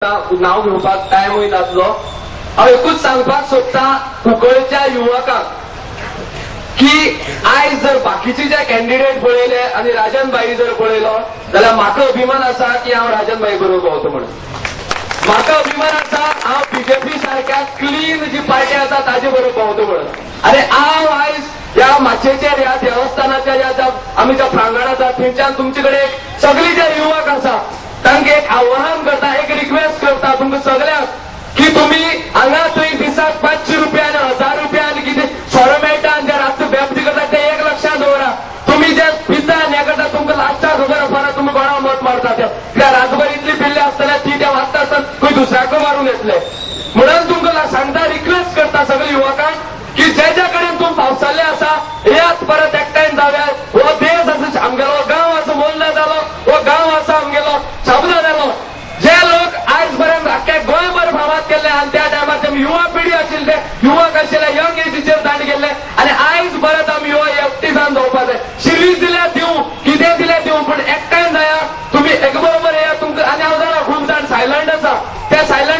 नाव घेवपाक टायमूय नासलो। हांव एकूच सांगपाक सोदतां कुंकळच्या युवकांक की आयज जर बाकीचे जे कॅन्डिडेट पळयले आनी राजन भाई जर पळयलो जाल्यार म्हाका अभिमान आसा की हांव राजन भाई बरोबर भोंवता म्हणून। म्हाका अभिमान आसा हांव बीजेपी सारख्या क्लीन जी पार्टी आसा ताजे बरोबर भोंवता म्हणून। आनी हांव आयज ह्या माचयेचेर ह्या देवस्थानाच्या ज्या आमी ज्या प्रांगणांत आसा थंयच्यान तुमचे कडेन सगळे जे युवक आसा तांकां एक आव्हान करता, एक रिक्वेस्ट करता तुमकां सगळ्यांक की तुम्ही हांगा थंय दिसाक 500 रुपया आनी 1000 रुपया आनी कितें सोरो मेळटा आनी जे रातचे बेबदी करता ते 1 लक्षात दवरा। तुम्ही जे पिता आनी हे करता तुमकां लास्टाक खबर आसना तुमी कोणा मत मारता ते कित्याक रातभर इतली पिल्ले आसतले ती ते वाचता आसतना खंय दुसऱ्याक मारून येतले। म्हणून तुमकां सांगता, रिक्वेस्ट करता सगळे युवकांक की जे जे कडेन तुमी पावसाले आसा यात परत एकठांय जाव्या। हो देश असो आमगेलो गांव असो मोल्ला जालो, हो गांव असो आमगेलो शाबदा जालो। जे लोक आयज पर्यंत अख्ख्या गोंयभर फामाद केले आनी त्या टायमार ते युवा पिढी आशिल्ले, युवक आशिल्ले, यंग एजीचेर दांड गेल्ले आनी आयज परत आमी ह्यो एकठी जावन जावपा जाय। शिरी दिल्या दिवं, कितें दिलें दिवं, पूण एकठांय जाया, तुमी एक बरोबर येया तुमकां। आनी हांव जाणा खूब जाण सायलंट आसा, त्या सायलंट